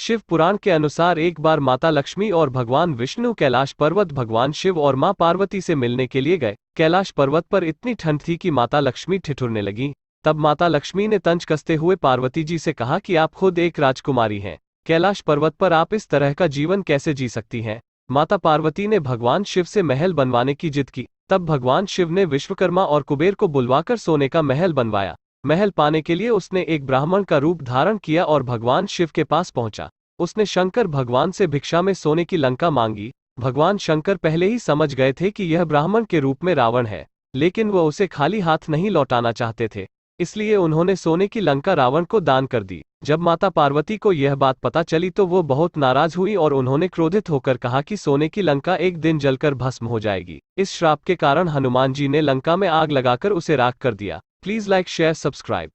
शिव पुराण के अनुसार एक बार माता लक्ष्मी और भगवान विष्णु कैलाश पर्वत भगवान शिव और मां पार्वती से मिलने के लिए गए। कैलाश पर्वत पर इतनी ठंड थी कि माता लक्ष्मी ठिठुरने लगी। तब माता लक्ष्मी ने तंज कसते हुए पार्वती जी से कहा कि आप खुद एक राजकुमारी हैं, कैलाश पर्वत पर आप इस तरह का जीवन कैसे जी सकती हैं। माता पार्वती ने भगवान शिव से महल बनवाने की जिद की। तब भगवान शिव ने विश्वकर्मा और कुबेर को बुलवाकर सोने का महल बनवाया। महल पाने के लिए उसने एक ब्राह्मण का रूप धारण किया और भगवान शिव के पास पहुंचा। उसने शंकर भगवान से भिक्षा में सोने की लंका मांगी। भगवान शंकर पहले ही समझ गए थे कि यह ब्राह्मण के रूप में रावण है, लेकिन वह उसे खाली हाथ नहीं लौटाना चाहते थे, इसलिए उन्होंने सोने की लंका रावण को दान कर दी। जब माता पार्वती को यह बात पता चली तो वो बहुत नाराज हुई और उन्होंने क्रोधित होकर कहा कि सोने की लंका एक दिन जलकर भस्म हो जाएगी। इस श्राप के कारण हनुमान जी ने लंका में आग लगाकर उसे राख कर दिया। Please like, share, subscribe.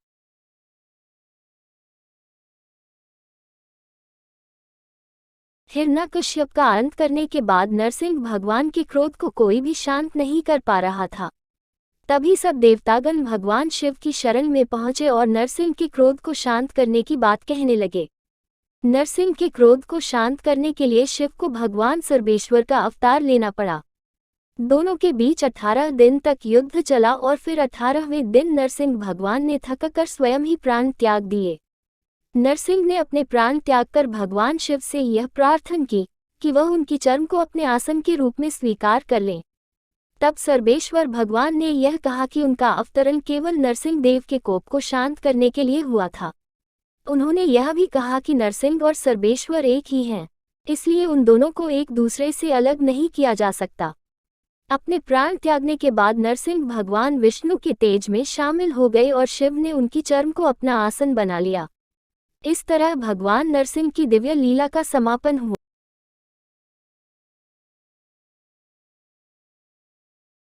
Hiranyakashyap का अंत करने के बाद नरसिंह भगवान के क्रोध को कोई भी शांत नहीं कर पा रहा था। तभी सब देवतागण भगवान शिव की शरण में पहुंचे और नरसिंह के क्रोध को शांत करने की बात कहने लगे। नरसिंह के क्रोध को शांत करने के लिए शिव को भगवान सर्वेश्वर का अवतार लेना पड़ा। दोनों के बीच 18 दिन तक युद्ध चला और फिर 18वें दिन नरसिंह भगवान ने थककर स्वयं ही प्राण त्याग दिए। नरसिंह ने अपने प्राण त्याग कर भगवान शिव से यह प्रार्थना की कि वह उनकी चर्म को अपने आसन के रूप में स्वीकार कर लें। तब सर्वेश्वर भगवान ने यह कहा कि उनका अवतरण केवल नरसिंह देव के कोप को शांत करने के लिए हुआ था। उन्होंने यह भी कहा कि नरसिंह और सर्वेश्वर एक ही हैं, इसलिए उन दोनों को एक दूसरे से अलग नहीं किया जा सकता। अपने प्राण त्यागने के बाद नरसिंह भगवान विष्णु के तेज में शामिल हो गए और शिव ने उनकी चर्म को अपना आसन बना लिया। इस तरह भगवान नरसिंह की दिव्य लीला का समापन हुआ।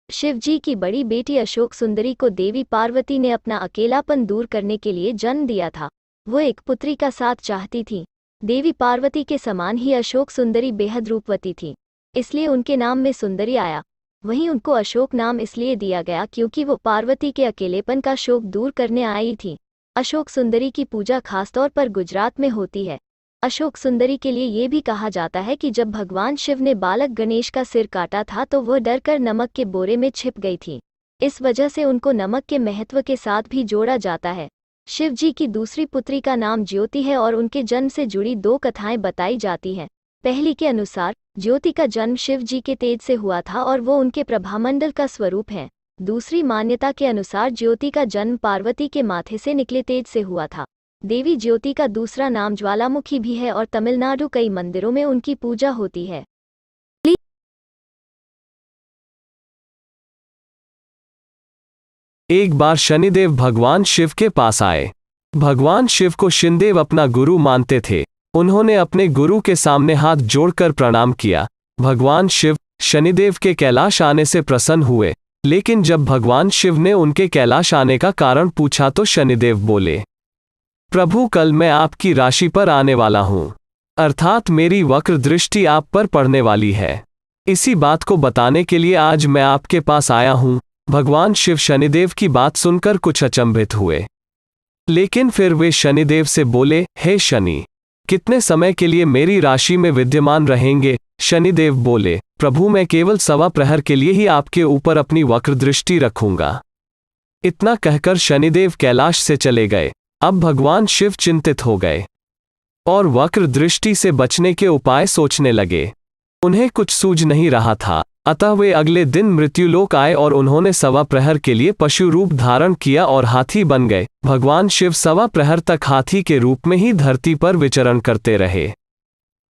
शिवजी की बड़ी बेटी अशोक सुंदरी को देवी पार्वती ने अपना अकेलापन दूर करने के लिए जन्म दिया था। वो एक पुत्री का साथ चाहती थी। देवी पार्वती के समान ही अशोक सुंदरी बेहद रूपवती थी, इसलिए उनके नाम में सुंदरी आया। वहीं उनको अशोक नाम इसलिए दिया गया क्योंकि वो पार्वती के अकेलेपन का शोक दूर करने आई थी। अशोक सुंदरी की पूजा खासतौर पर गुजरात में होती है। अशोक सुंदरी के लिए ये भी कहा जाता है कि जब भगवान शिव ने बालक गणेश का सिर काटा था तो वह डरकर नमक के बोरे में छिप गई थी। इस वजह से उनको नमक के महत्व के साथ भी जोड़ा जाता है। शिव जी की दूसरी पुत्री का नाम ज्योति है और उनके जन्म से जुड़ी 2 कथाएं बताई जाती हैं। पहली के अनुसार ज्योति का जन्म शिव जी के तेज से हुआ था और वो उनके प्रभामंडल का स्वरूप है। दूसरी मान्यता के अनुसार ज्योति का जन्म पार्वती के माथे से निकले तेज से हुआ था। देवी ज्योति का दूसरा नाम ज्वालामुखी भी है और तमिलनाडु कई मंदिरों में उनकी पूजा होती है। एक बार शनिदेव भगवान शिव के पास आए। भगवान शिव को शनिदेव अपना गुरु मानते थे। उन्होंने अपने गुरु के सामने हाथ जोड़कर प्रणाम किया। भगवान शिव शनिदेव के कैलाश आने से प्रसन्न हुए, लेकिन जब भगवान शिव ने उनके कैलाश आने का कारण पूछा तो शनिदेव बोले, प्रभु कल मैं आपकी राशि पर आने वाला हूं, अर्थात मेरी वक्र दृष्टि आप पर पड़ने वाली है। इसी बात को बताने के लिए आज मैं आपके पास आया हूं। भगवान शिव शनिदेव की बात सुनकर कुछ अचंभित हुए, लेकिन फिर वे शनिदेव से बोले, हे शनि, कितने समय के लिए मेरी राशि में विद्यमान रहेंगे? शनिदेव बोले, प्रभु मैं केवल 1.25 प्रहर के लिए ही आपके ऊपर अपनी वक्र दृष्टि रखूंगा। इतना कहकर शनिदेव कैलाश से चले गए। अब भगवान शिव चिंतित हो गए और वक्र दृष्टि से बचने के उपाय सोचने लगे। उन्हें कुछ सूझ नहीं रहा था, अतः वे अगले दिन मृत्युलोक आए और उन्होंने 1.25 प्रहर के लिए पशु रूप धारण किया और हाथी बन गए। भगवान शिव 1.25 प्रहर तक हाथी के रूप में ही धरती पर विचरण करते रहे।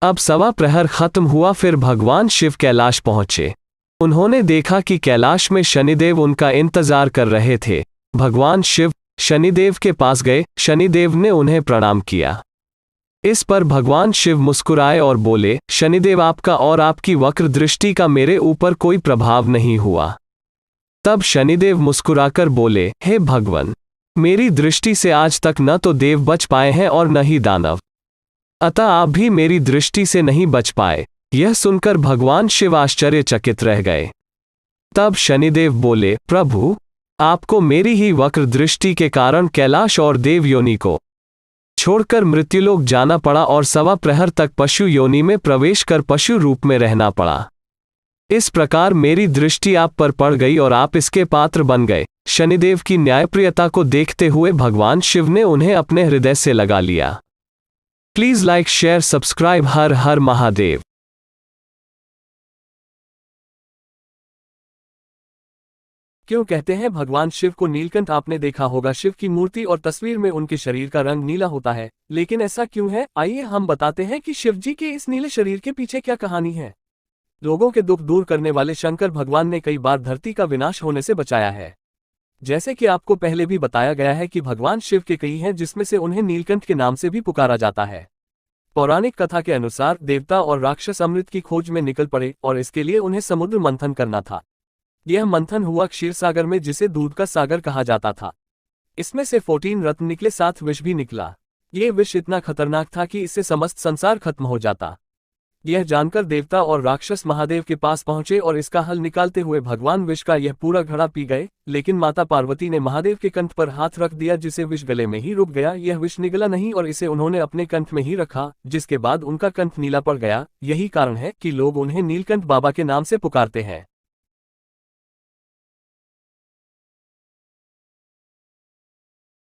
अब 1.25 प्रहर खत्म हुआ, फिर भगवान शिव कैलाश पहुंचे। उन्होंने देखा कि कैलाश में शनिदेव उनका इंतजार कर रहे थे। भगवान शिव शनिदेव के पास गए। शनिदेव ने उन्हें प्रणाम किया। इस पर भगवान शिव मुस्कुराए और बोले, शनिदेव आपका और आपकी वक्र दृष्टि का मेरे ऊपर कोई प्रभाव नहीं हुआ। तब शनिदेव मुस्कुराकर बोले, हे भगवान, मेरी दृष्टि से आज तक न तो देव बच पाए हैं और न ही दानव, अतः आप भी मेरी दृष्टि से नहीं बच पाए। यह सुनकर भगवान शिव आश्चर्यचकित रह गए। तब शनिदेव बोले, प्रभु आपको मेरी ही वक्र दृष्टि के कारण कैलाश और देव योनि को छोड़कर मृत्युलोक जाना पड़ा और 1.25 प्रहर तक पशु योनि में प्रवेश कर पशु रूप में रहना पड़ा। इस प्रकार मेरी दृष्टि आप पर पड़ गई और आप इसके पात्र बन गए। शनिदेव की न्यायप्रियता को देखते हुए भगवान शिव ने उन्हें अपने हृदय से लगा लिया। Please like, share, subscribe. हर हर महादेव। क्यों कहते हैं भगवान शिव को नीलकंठ? आपने देखा होगा शिव की मूर्ति और तस्वीर में उनके शरीर का रंग नीला होता है, लेकिन ऐसा क्यों है? आइए हम बताते हैं कि शिव जी के इस नीले शरीर के पीछे क्या कहानी है। लोगों के दुख दूर करने वाले शंकर भगवान ने कई बार धरती का विनाश होने से बचाया है। जैसे कि आपको पहले भी बताया गया है कि भगवान शिव के कई हैं जिसमें से उन्हें नीलकंठ के नाम से भी पुकारा जाता है। पौराणिक कथा के अनुसार देवता और राक्षस अमृत की खोज में निकल पड़े और इसके लिए उन्हें समुद्र मंथन करना था। यह मंथन हुआ क्षीर सागर में, जिसे दूध का सागर कहा जाता था। इसमें से 14 रत्न निकले, 7 विष भी निकला। यह विष इतना खतरनाक था कि इससे समस्त संसार खत्म हो जाता। यह जानकर देवता और राक्षस महादेव के पास पहुंचे और इसका हल निकालते हुए भगवान विष का यह पूरा घड़ा पी गए, लेकिन माता पार्वती ने महादेव के कंठ पर हाथ रख दिया, जिसे विष गले में ही रुक गया। यह विष निगला नहीं और इसे उन्होंने अपने कंठ में ही रखा, जिसके बाद उनका कंठ नीला पड़ गया। यही कारण है कि लोग उन्हें नीलकंठ बाबा के नाम से पुकारते हैं।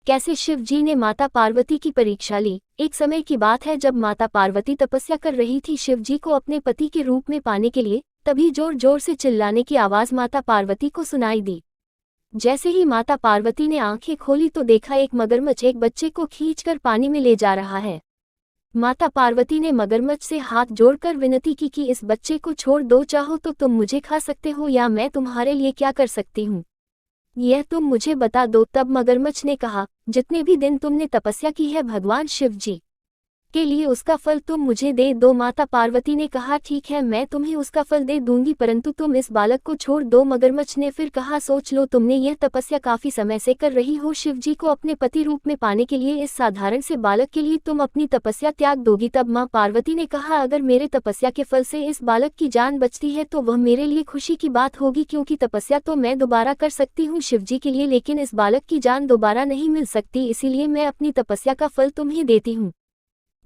कैसे शिव जी ने माता पार्वती की परीक्षा ली। एक समय की बात है जब माता पार्वती तपस्या कर रही थी शिव जी को अपने पति के रूप में पाने के लिए। तभी जोर जोर से चिल्लाने की आवाज माता पार्वती को सुनाई दी। जैसे ही माता पार्वती ने आंखें खोली तो देखा एक मगरमच्छ एक बच्चे को खींचकर पानी में ले जा रहा है। माता पार्वती ने मगरमच्छ से हाथ जोड़कर विनती की कि इस बच्चे को छोड़ दो, चाहो तो तुम मुझे खा सकते हो या मैं तुम्हारे लिए क्या कर सकती हूँ, यह तुम मुझे बता दो। तब मगरमच्छ ने कहा, जितने भी दिन तुमने तपस्या की है भगवान शिव जी के लिए, उसका फल तुम मुझे दे दो। माता पार्वती ने कहा, ठीक है, मैं तुम्हें उसका फल दे दूंगी, परंतु तुम इस बालक को छोड़ दो। मगरमच्छ ने फिर कहा, सोच लो, तुमने यह तपस्या काफी समय से कर रही हो शिव जी को अपने पति रूप में पाने के लिए, इस साधारण से बालक के लिए तुम अपनी तपस्या त्याग दोगी। तब माँ पार्वती ने कहा, अगर मेरे तपस्या के फल से इस बालक की जान बचती है तो वह मेरे लिए खुशी की बात होगी, क्योंकि तपस्या तो मैं दोबारा कर सकती हूँ शिव जी के लिए, लेकिन इस बालक की जान दोबारा नहीं मिल सकती, इसीलिए मैं अपनी तपस्या का फल तुम्हें देती हूँ।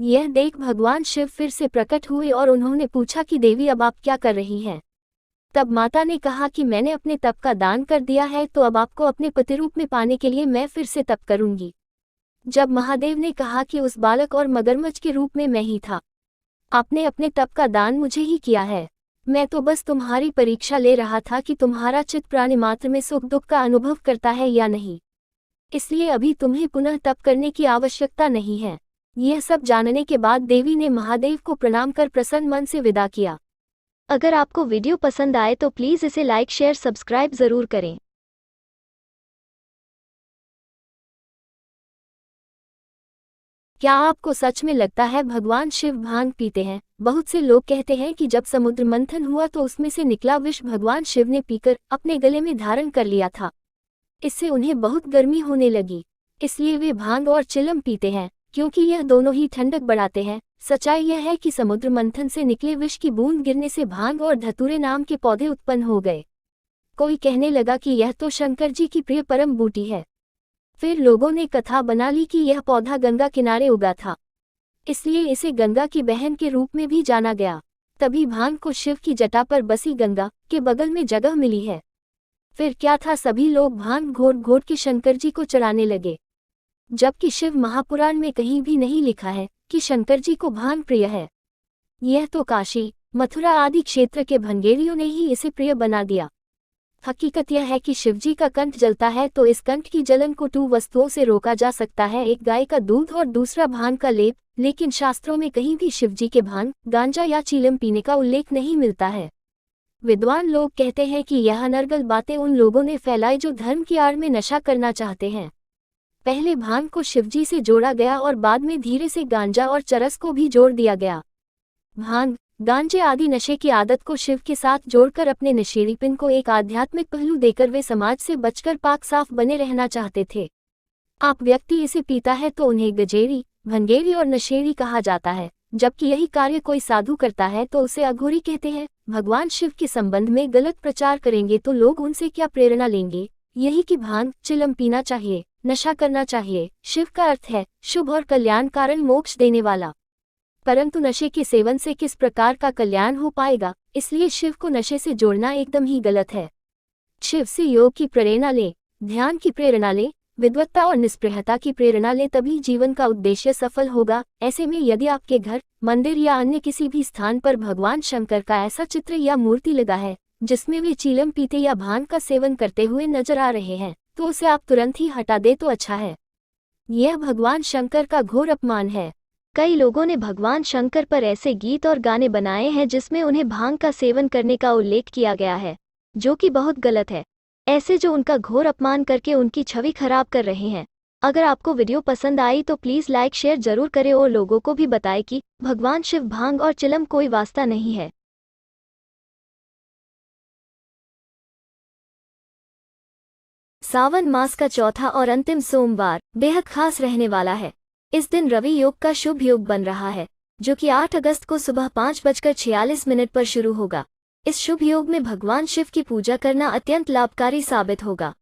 यह देख भगवान शिव फिर से प्रकट हुए और उन्होंने पूछा कि देवी अब आप क्या कर रही हैं? तब माता ने कहा कि मैंने अपने तप का दान कर दिया है, तो अब आपको अपने पति रूप में पाने के लिए मैं फिर से तप करूंगी। जब महादेव ने कहा कि उस बालक और मगरमच्छ के रूप में मैं ही था, आपने अपने तप का दान मुझे ही किया है, मैं तो बस तुम्हारी परीक्षा ले रहा था कि तुम्हारा चित्त प्राणी मात्र में सुख दुख का अनुभव करता है या नहीं, इसलिए अभी तुम्हें पुनः तप करने की आवश्यकता नहीं है। यह सब जानने के बाद देवी ने महादेव को प्रणाम कर प्रसन्न मन से विदा किया। अगर आपको वीडियो पसंद आए तो प्लीज़ इसे लाइक, शेयर, सब्सक्राइब ज़रूर करें। क्या आपको सच में लगता है भगवान शिव भांग पीते हैं? बहुत से लोग कहते हैं कि जब समुद्र मंथन हुआ तो उसमें से निकला विष भगवान शिव ने पीकर अपने गले में धारण कर लिया था। इससे उन्हें बहुत गर्मी होने लगी, इसलिए वे भांग और चिलम पीते हैं, क्योंकि यह दोनों ही ठंडक बढ़ाते हैं। सच्चाई यह है कि समुद्र मंथन से निकले विष की बूंद गिरने से भांग और धतूरे नाम के पौधे उत्पन्न हो गए। कोई कहने लगा कि यह तो शंकर जी की प्रिय परम बूटी है। फिर लोगों ने कथा बना ली कि यह पौधा गंगा किनारे उगा था, इसलिए इसे गंगा की बहन के रूप में भी जाना गया। तभी भांग को शिव की जटा पर बसी गंगा के बगल में जगह मिली है। फिर क्या था, सभी लोग भांग घोट घोट के शंकर जी को चढ़ाने लगे, जबकि शिव महापुराण में कहीं भी नहीं लिखा है कि शंकर जी को भांग प्रिय है। यह तो काशी, मथुरा आदि क्षेत्र के भंगेरियों ने ही इसे प्रिय बना दिया। हकीकत यह है कि शिवजी का कंठ जलता है तो इस कंठ की जलन को 2 वस्तुओं से रोका जा सकता है, एक गाय का दूध और दूसरा भांग का लेप। लेकिन शास्त्रों में कहीं भी शिवजी के भांग, गांजा या चीलम पीने का उल्लेख नहीं मिलता है। विद्वान लोग कहते हैं कि यह अनर्गल बातें उन लोगों ने फैलाई जो धर्म की आड़ में नशा करना चाहते हैं। पहले भांग को शिवजी से जोड़ा गया और बाद में धीरे से गांजा और चरस को भी जोड़ दिया गया। भांग, गांजे आदि नशे की आदत को शिव के साथ जोड़कर अपने नशेड़ीपन को एक आध्यात्मिक पहलू देकर वे समाज से बचकर पाक साफ बने रहना चाहते थे। आप व्यक्ति इसे पीता है तो उन्हें गजेरी, भंगेरी और नशेड़ी कहा जाता है, जबकि यही कार्य कोई साधु करता है तो उसे अघोरी कहते हैं। भगवान शिव के संबंध में गलत प्रचार करेंगे तो लोग उनसे क्या प्रेरणा लेंगे? यही कि भांग, चिलम पीना चाहिए, नशा करना चाहिए। शिव का अर्थ है शुभ और कल्याण कारण मोक्ष देने वाला। परंतु नशे के सेवन से किस प्रकार का कल्याण हो पाएगा, इसलिए शिव को नशे से जोड़ना एकदम ही गलत है। शिव से योग की प्रेरणा ले, ध्यान की प्रेरणा ले, विद्वत्ता और निष्प्रहता की प्रेरणा ले, तभी जीवन का उद्देश्य सफल होगा। ऐसे में यदि आपके घर, मंदिर या अन्य किसी भी स्थान पर भगवान शंकर का ऐसा चित्र या मूर्ति लगा है जिसमें वे चीलम पीते या भांग का सेवन करते हुए नजर आ रहे हैं, तो उसे आप तुरंत ही हटा दे तो अच्छा है। यह भगवान शंकर का घोर अपमान है। कई लोगों ने भगवान शंकर पर ऐसे गीत और गाने बनाए हैं जिसमें उन्हें भांग का सेवन करने का उल्लेख किया गया है, जो कि बहुत गलत है। ऐसे जो उनका घोर अपमान करके उनकी छवि खराब कर रहे हैं। अगर आपको वीडियो पसंद आई तो प्लीज़ लाइक शेयर जरूर करें और लोगों को भी बताएं कि भगवान शिव भांग और चिलम कोई वास्ता नहीं है। सावन मास का चौथा और अंतिम सोमवार बेहद खास रहने वाला है। इस दिन रवि योग का शुभ योग बन रहा है, जो कि 8 अगस्त को सुबह 5:46 पर शुरू होगा। इस शुभ योग में भगवान शिव की पूजा करना अत्यंत लाभकारी साबित होगा।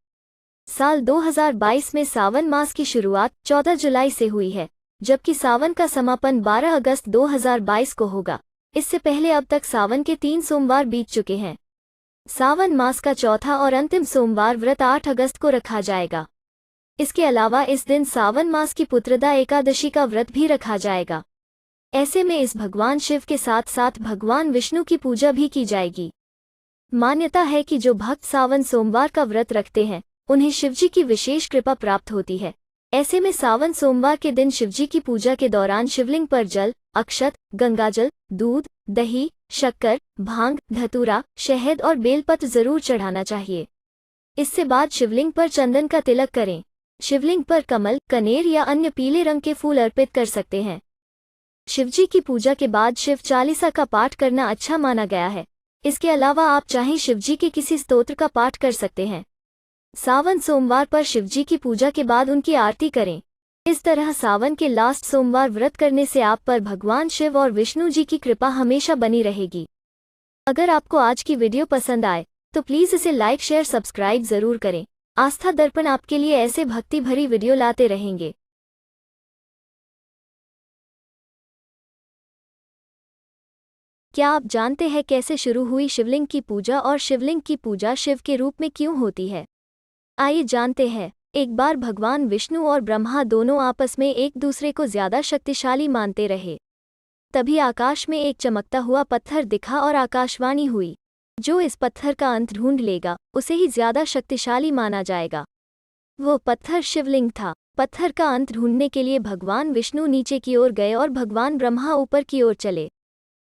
साल 2022 में सावन मास की शुरुआत 14 जुलाई से हुई है, जबकि सावन का समापन 12 अगस्त 2022 को होगा। इससे पहले अब तक सावन के 3 सोमवार बीत चुके हैं। सावन मास का चौथा और अंतिम सोमवार व्रत 8 अगस्त को रखा जाएगा। इसके अलावा इस दिन सावन मास की पुत्रदा एकादशी का व्रत भी रखा जाएगा। ऐसे में इस भगवान शिव के साथ साथ भगवान विष्णु की पूजा भी की जाएगी। मान्यता है कि जो भक्त सावन सोमवार का व्रत रखते हैं उन्हें शिवजी की विशेष कृपा प्राप्त होती है। ऐसे में सावन सोमवार के दिन शिवजी की पूजा के दौरान शिवलिंग पर जल, अक्षत, गंगाजल, दूध, दही, शक्कर, भांग, धतूरा, शहद और बेलपत्र जरूर चढ़ाना चाहिए। इससे बाद शिवलिंग पर चंदन का तिलक करें। शिवलिंग पर कमल, कनेर या अन्य पीले रंग के फूल अर्पित कर सकते हैं। शिवजी की पूजा के बाद शिव चालीसा का पाठ करना अच्छा माना गया है। इसके अलावा आप चाहें शिवजी के किसी स्तोत्र का पाठ कर सकते हैं। सावन सोमवार पर शिवजी की पूजा के बाद उनकी आरती करें। इस तरह सावन के लास्ट सोमवार व्रत करने से आप पर भगवान शिव और विष्णु जी की कृपा हमेशा बनी रहेगी। अगर आपको आज की वीडियो पसंद आए तो प्लीज़ इसे लाइक शेयर सब्सक्राइब जरूर करें। आस्था दर्पण आपके लिए ऐसे भक्ति भरी वीडियो लाते रहेंगे। क्या आप जानते हैं कैसे शुरू हुई शिवलिंग की पूजा और शिवलिंग की पूजा शिव के रूप में क्यों होती है? आइए जानते हैं। एक बार भगवान विष्णु और ब्रह्मा दोनों आपस में एक दूसरे को ज्यादा शक्तिशाली मानते रहे। तभी आकाश में एक चमकता हुआ पत्थर दिखा और आकाशवाणी हुई, जो इस पत्थर का अंत ढूंढ लेगा उसे ही ज्यादा शक्तिशाली माना जाएगा। वो पत्थर शिवलिंग था। पत्थर का अंत ढूंढने के लिए भगवान विष्णु नीचे की ओर गए और भगवान ब्रह्मा ऊपर की ओर चले।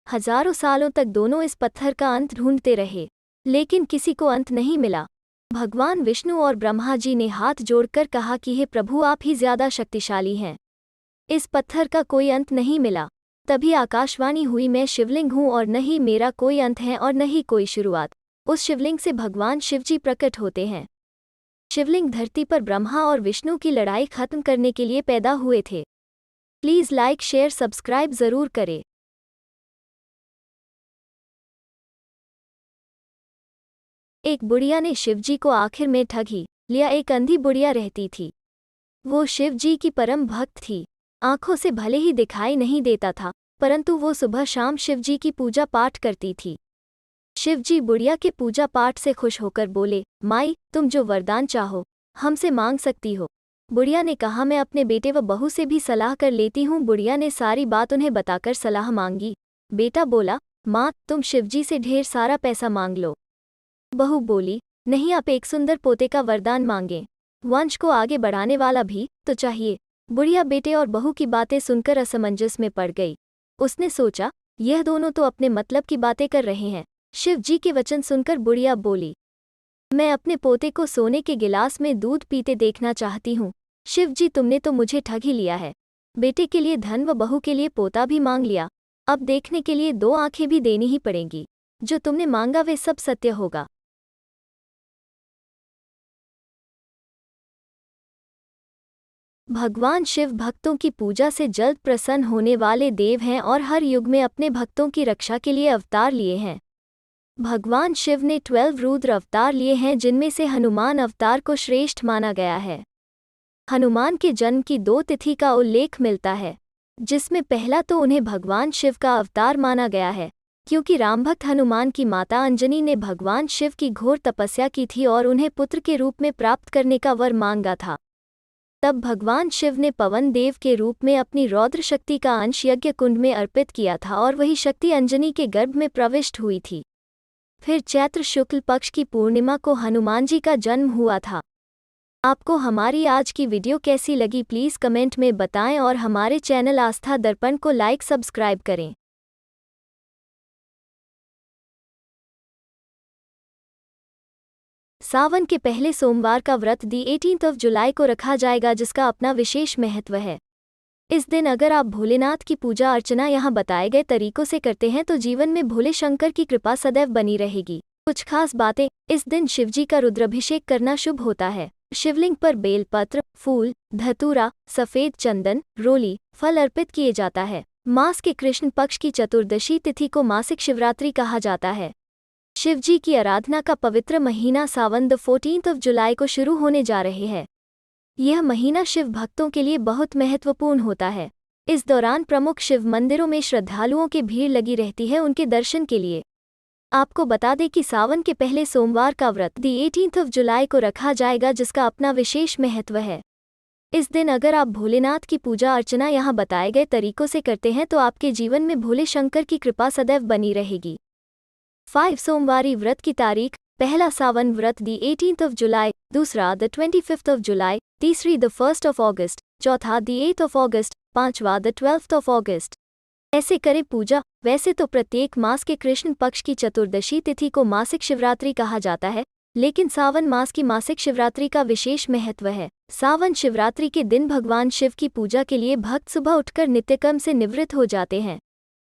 हजारों सालों तक दोनों इस पत्थर का अंत ढूंढते रहे, लेकिन किसी को अंत नहीं मिला। भगवान विष्णु और ब्रह्मा जी ने हाथ जोड़कर कहा कि हे प्रभु, आप ही ज्यादा शक्तिशाली हैं। इस पत्थर का कोई अंत नहीं मिला। तभी आकाशवाणी हुई, मैं शिवलिंग हूँ और न ही मेरा कोई अंत है और न ही कोई शुरुआत। उस शिवलिंग से भगवान शिवजी प्रकट होते हैं। शिवलिंग धरती पर ब्रह्मा और विष्णु की लड़ाई खत्म करने के लिए पैदा हुए थे। प्लीज़ लाइक शेयर सब्सक्राइब जरूर करें। एक बुढ़िया ने शिवजी को आखिर में ठग ही लिया। एक अंधी बुढ़िया रहती थी। वो शिवजी की परम भक्त थी। आंखों से भले ही दिखाई नहीं देता था, परंतु वो सुबह शाम शिवजी की पूजा पाठ करती थी। शिवजी बुढ़िया के पूजा पाठ से खुश होकर बोले, माई, तुम जो वरदान चाहो हमसे मांग सकती हो। बुढ़िया ने कहा, मैं अपने बेटे व बहू से भी सलाह कर लेती हूँ। बुढ़िया ने सारी बात उन्हें बताकर सलाह मांगी। बेटा बोला, माँ, तुम शिवजी से ढेर सारा पैसा मांग लो। बहू बोली, नहीं, आप एक सुंदर पोते का वरदान मांगें। वंश को आगे बढ़ाने वाला भी तो चाहिए। बुढ़िया बेटे और बहू की बातें सुनकर असमंजस में पड़ गई। उसने सोचा, यह दोनों तो अपने मतलब की बातें कर रहे हैं। शिव जी के वचन सुनकर बुढ़िया बोली, मैं अपने पोते को सोने के गिलास में दूध पीते देखना चाहती हूँ। शिव जी, तुमने तो मुझे ठग ही लिया है। बेटे के लिए धन व बहू के लिए पोता भी मांग लिया। अब देखने के लिए 2 आंखें भी देनी ही पड़ेंगी। जो तुमने मांगा वे सब सत्य होगा। भगवान शिव भक्तों की पूजा से जल्द प्रसन्न होने वाले देव हैं और हर युग में अपने भक्तों की रक्षा के लिए अवतार लिए हैं। भगवान शिव ने 12 रुद्र अवतार लिए हैं, जिनमें से हनुमान अवतार को श्रेष्ठ माना गया है। हनुमान के जन्म की 2 तिथि का उल्लेख मिलता है, जिसमें पहला तो उन्हें भगवान शिव का अवतार माना गया है, क्योंकि रामभक्त हनुमान की माता अंजनी ने भगवान शिव की घोर तपस्या की थी और उन्हें पुत्र के रूप में प्राप्त करने का वर मांगा था। तब भगवान शिव ने पवन देव के रूप में अपनी रौद्र शक्ति का अंश यज्ञ कुंड में अर्पित किया था और वही शक्ति अंजनी के गर्भ में प्रविष्ट हुई थी। फिर चैत्र शुक्ल पक्ष की पूर्णिमा को हनुमान जी का जन्म हुआ था। आपको हमारी आज की वीडियो कैसी लगी प्लीज़ कमेंट में बताएं और हमारे चैनल आस्था दर्पण को लाइक सब्सक्राइब करें। सावन के पहले सोमवार का व्रत दी 18 जुलाई को रखा जाएगा, जिसका अपना विशेष महत्व है। इस दिन अगर आप भोलेनाथ की पूजा अर्चना यहाँ बताए गए तरीकों से करते हैं तो जीवन में भोले शंकर की कृपा सदैव बनी रहेगी। कुछ खास बातें, इस दिन शिवजी का रुद्राभिषेक करना शुभ होता है। शिवलिंग पर बेलपत्र, फूल, धतूरा, सफेद चंदन, रोली, फल अर्पित किए जाता है। मास के कृष्ण पक्ष की चतुर्दशी तिथि को मासिक शिवरात्रि कहा जाता है। शिवजी की आराधना का पवित्र महीना सावन 14 जुलाई को शुरू होने जा रहे हैं। यह महीना शिव भक्तों के लिए बहुत महत्वपूर्ण होता है। इस दौरान प्रमुख शिव मंदिरों में श्रद्धालुओं की भीड़ लगी रहती है उनके दर्शन के लिए। आपको बता दें कि सावन के पहले सोमवार का व्रत दी 18 जुलाई को रखा जाएगा, जिसका अपना विशेष महत्व है। इस दिन अगर आप भोलेनाथ की पूजा अर्चना यहाँ बताए गए तरीकों से करते हैं तो आपके जीवन में भोले शंकर की कृपा सदैव बनी रहेगी। 5 सोमवारी व्रत की तारीख: पहला सावन व्रत दी 18 जुलाई, दूसरा द 25 जुलाई, तीसरी द 1 अगस्त, चौथा द 8 अगस्त, पांचवा द 12 अगस्त। ऐसे करें पूजा। वैसे तो प्रत्येक मास के कृष्ण पक्ष की चतुर्दशी तिथि को मासिक शिवरात्रि कहा जाता है, लेकिन सावन मास की मासिक शिवरात्रि का विशेष महत्व है। सावन शिवरात्रि के दिन भगवान शिव की पूजा के लिए भक्त सुबह उठकर नित्यकर्म से निवृत्त हो जाते हैं।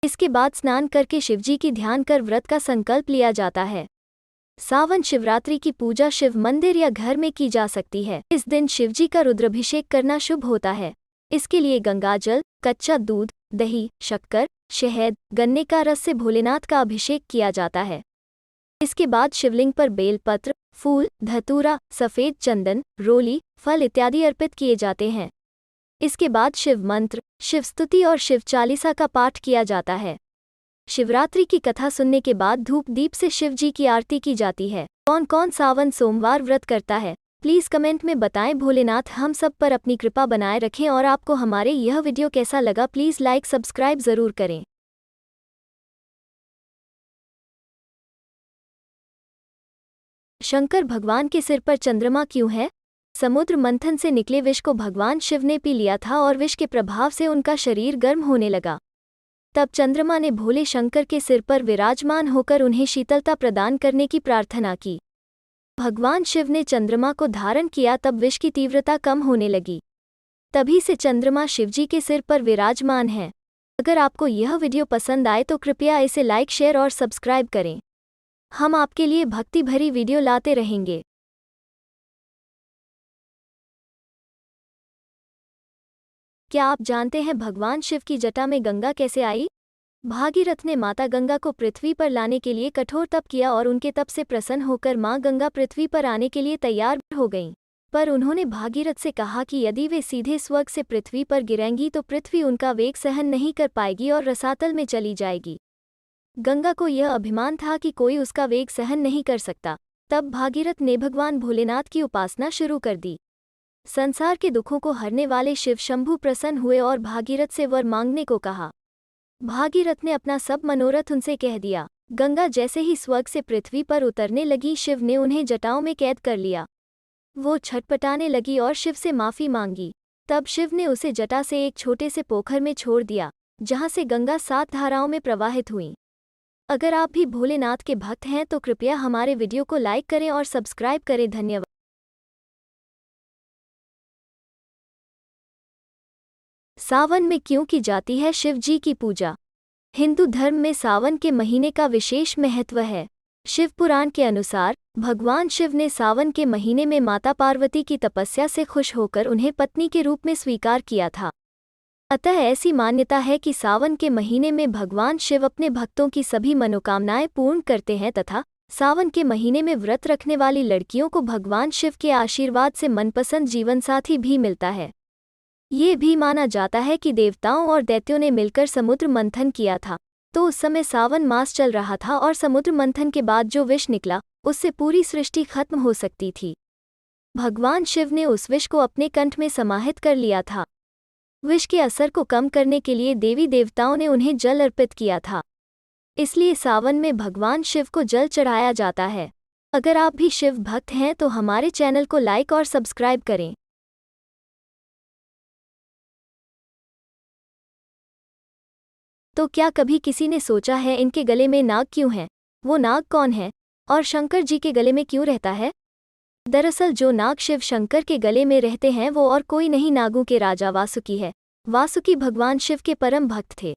इसके बाद स्नान करके शिवजी की ध्यान कर व्रत का संकल्प लिया जाता है। सावन शिवरात्रि की पूजा शिव मंदिर या घर में की जा सकती है। इस दिन शिवजी का रुद्राभिषेक करना शुभ होता है। इसके लिए गंगाजल, कच्चा दूध, दही, शक्कर, शहद, गन्ने का रस से भोलेनाथ का अभिषेक किया जाता है। इसके बाद शिवलिंग पर बेलपत्र, फूल, धतूरा, सफेद चंदन, रोली, फल इत्यादि अर्पित किए जाते हैं। इसके बाद शिव मंत्र, शिव स्तुति और शिव चालीसा का पाठ किया जाता है। शिवरात्रि की कथा सुनने के बाद धूप दीप से शिव जी की आरती की जाती है। कौन कौन सावन सोमवार व्रत करता है प्लीज़ कमेंट में बताएं। भोलेनाथ हम सब पर अपनी कृपा बनाए रखें। और आपको हमारे यह वीडियो कैसा लगा प्लीज़ लाइक सब्सक्राइब ज़रूर करें। शंकर भगवान के सिर पर चंद्रमा क्यों है? समुद्र मंथन से निकले विष को भगवान शिव ने पी लिया था और विष के प्रभाव से उनका शरीर गर्म होने लगा। तब चंद्रमा ने भोले शंकर के सिर पर विराजमान होकर उन्हें शीतलता प्रदान करने की प्रार्थना की। भगवान शिव ने चंद्रमा को धारण किया, तब विष की तीव्रता कम होने लगी। तभी से चंद्रमा शिवजी के सिर पर विराजमान है। अगर आपको यह वीडियो पसंद आए तो कृपया इसे लाइक, शेयर और सब्सक्राइब करें। हम आपके लिए भक्ति भरी वीडियो लाते रहेंगे। क्या आप जानते हैं भगवान शिव की जटा में गंगा कैसे आई? भागीरथ ने माता गंगा को पृथ्वी पर लाने के लिए कठोर तप किया और उनके तप से प्रसन्न होकर मां गंगा पृथ्वी पर आने के लिए तैयार हो गईं। पर उन्होंने भागीरथ से कहा कि यदि वे सीधे स्वर्ग से पृथ्वी पर गिरेंगी तो पृथ्वी उनका वेग सहन नहीं कर पाएगी और रसातल में चली जाएगी। गंगा को यह अभिमान था कि कोई उसका वेग सहन नहीं कर सकता। तब भागीरथ ने भगवान भोलेनाथ की उपासना शुरू कर दी। संसार के दुखों को हरने वाले शिव शंभु प्रसन्न हुए और भागीरथ से वर मांगने को कहा। भागीरथ ने अपना सब मनोरथ उनसे कह दिया। गंगा जैसे ही स्वर्ग से पृथ्वी पर उतरने लगी, शिव ने उन्हें जटाओं में कैद कर लिया। वो छटपटाने लगी और शिव से माफी मांगी। तब शिव ने उसे जटा से एक छोटे से पोखर में छोड़ दिया, जहां से गंगा 7 धाराओं में प्रवाहित हुई। अगर आप भी भोलेनाथ के भक्त हैं तो कृपया हमारे वीडियो को लाइक करें और सब्सक्राइब करें। धन्यवाद। सावन में क्यों की जाती है शिव जी की पूजा? हिंदू धर्म में सावन के महीने का विशेष महत्व है। शिव पुराण के अनुसार भगवान शिव ने सावन के महीने में माता पार्वती की तपस्या से खुश होकर उन्हें पत्नी के रूप में स्वीकार किया था। अतः ऐसी मान्यता है कि सावन के महीने में भगवान शिव अपने भक्तों की सभी मनोकामनाएं पूर्ण करते हैं तथा सावन के महीने में व्रत रखने वाली लड़कियों को भगवान शिव के आशीर्वाद से मनपसंद जीवनसाथी भी मिलता है। ये भी माना जाता है कि देवताओं और दैत्यों ने मिलकर समुद्र मंथन किया था, तो उस समय सावन मास चल रहा था और समुद्र मंथन के बाद जो विष निकला उससे पूरी सृष्टि खत्म हो सकती थी। भगवान शिव ने उस विष को अपने कंठ में समाहित कर लिया था। विष के असर को कम करने के लिए देवी देवताओं ने उन्हें जल अर्पित किया था, इसलिए सावन में भगवान शिव को जल चढ़ाया जाता है। अगर आप भी शिव भक्त हैं तो हमारे चैनल को लाइक और सब्सक्राइब करें। तो क्या कभी किसी ने सोचा है इनके गले में नाग क्यों है? वो नाग कौन है और शंकर जी के गले में क्यों रहता है? दरअसल जो नाग शिव शंकर के गले में रहते हैं वो और कोई नहीं, नागों के राजा वासुकी है। वासुकी भगवान शिव के परम भक्त थे।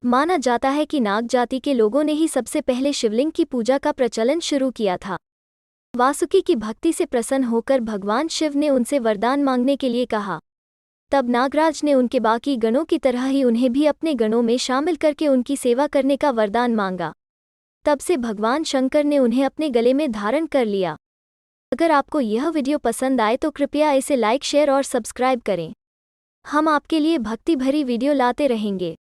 माना जाता है कि नाग जाति के लोगों ने ही सबसे पहले शिवलिंग की पूजा का प्रचलन शुरू किया था। वासुकी की भक्ति से प्रसन्न होकर भगवान शिव ने उनसे वरदान मांगने के लिए कहा। तब नागराज ने उनके बाकी गणों की तरह ही उन्हें भी अपने गणों में शामिल करके उनकी सेवा करने का वरदान मांगा। तब से भगवान शंकर ने उन्हें अपने गले में धारण कर लिया। अगर आपको यह वीडियो पसंद आए तो कृपया इसे लाइक, शेयर और सब्सक्राइब करें। हम आपके लिए भक्ति भरी वीडियो लाते रहेंगे।